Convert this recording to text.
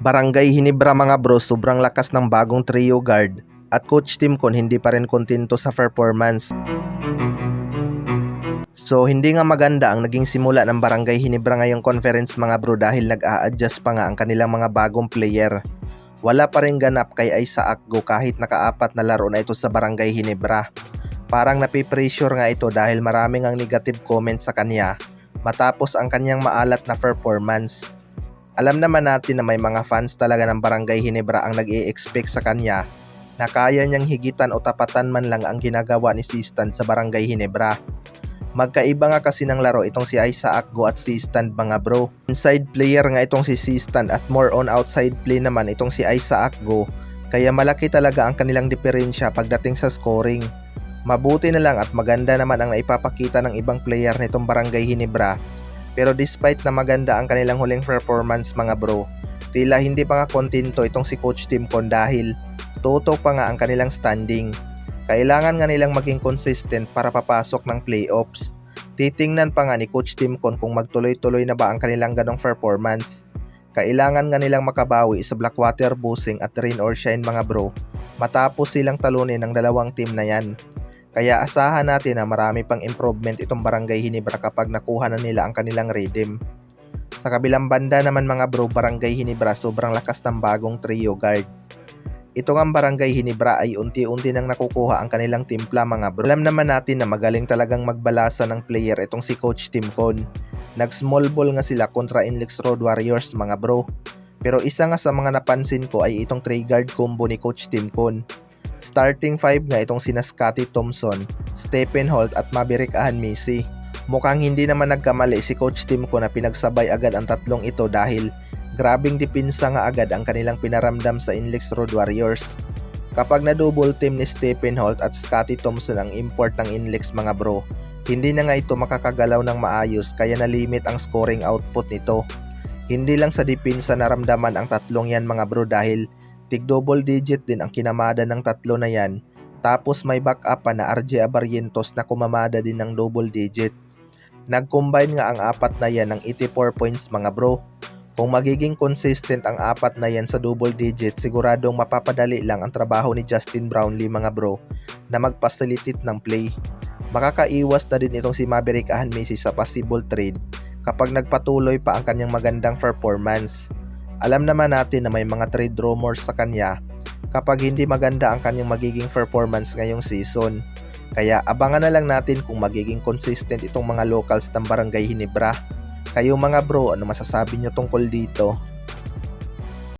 Barangay Hinebra mga bro, sobrang lakas ng bagong trio guard at Coach Timcon hindi pa rin kontento sa performance. So hindi nga maganda ang naging simula ng Barangay Hinebra ngayong conference mga bro dahil nag-a-adjust pa nga ang kanilang mga bagong player. Wala pa rin ganap kay Aisa Akgo kahit nakaapat na laro na ito sa Barangay Hinebra. Parang napipressure nga ito dahil maraming ang negative comments sa kanya matapos ang kanyang maalat na performance. Alam naman natin na may mga fans talaga ng Barangay Hinebra ang nag-i-expect sa kanya na kaya niyang higitan o tapatan man lang ang ginagawa ni Sistan sa Barangay Hinebra. Magkaiba nga kasi ng laro itong si Aisa Akgo at Sistan mga bro. Inside player nga itong si Sistan at more on outside play naman itong si Aisa Akgo, kaya malaki talaga ang kanilang diferensya pagdating sa scoring. Mabuti na lang at maganda naman ang naipapakita ng ibang player nitong Barangay Hinebra. Pero despite na maganda ang kanilang huling performance mga bro, tila hindi pa nga kontento itong si Coach Timcon dahil tutok pa nga ang kanilang standing. Kailangan nga nilang maging consistent para papasok ng playoffs. Titingnan pa nga ni Coach Timcon kung magtuloy-tuloy na ba ang kanilang ganong performance. Kailangan nga nilang makabawi sa Blackwater Busing at Rain or Shine mga bro, matapos silang talunin ng dalawang team na yan. Kaya asahan natin na marami pang improvement itong Barangay Hinebra kapag nakuha na nila ang kanilang rhythm. Sa kabilang banda naman mga bro, Barangay Hinebra sobrang lakas ng bagong trio guard. Ito nga Barangay Hinebra ay unti-unti nang nakukuha ang kanilang timpla mga bro. Alam naman natin na magaling talagang magbalasa ng player itong si Coach Timcon. Nag-small ball nga sila kontra Inlex Road Warriors mga bro. Pero isa nga sa mga napansin ko ay itong 3 guard combo ni Coach Timcon. Starting 5 nga itong sina Scotty Thompson, Stephen Holt at Maverick Ahanmisi. Mukhang hindi naman nagkamali si Coach Timcon na pinagsabay agad ang tatlong ito dahil grabing depensa nga agad ang kanilang pinaramdam sa Inlex Road Warriors. Kapag na-double team ni Stephen Holt at Scotty Thompson ang import ng Inlex mga bro, hindi na nga ito makakagalaw ng maayos kaya na-limit ang scoring output nito. Hindi lang sa depensa naramdaman ang tatlong yan mga bro dahil tig-double digit din ang kinamada ng tatlo na yan, tapos may backup pa na RJ Abarrientos na kumamada din ng double digit. Nag-combine nga ang apat na yan ng 84 points mga bro. Kung magiging consistent ang apat na yan sa double digit, siguradong mapapadali lang ang trabaho ni Justin Brownlee mga bro na mag-facilitate ng play. Makakaiwas na din itong si Maverick Ahanmisi sa possible trade kapag nagpatuloy pa ang kanyang magandang performance. Alam naman natin na may mga trade rumors sa kanya kapag hindi maganda ang kanyang magiging performance ngayong season. Kaya abangan na lang natin kung magiging consistent itong mga locals ng Barangay Hinebra. Kayo mga bro, ano masasabi nyo tungkol dito?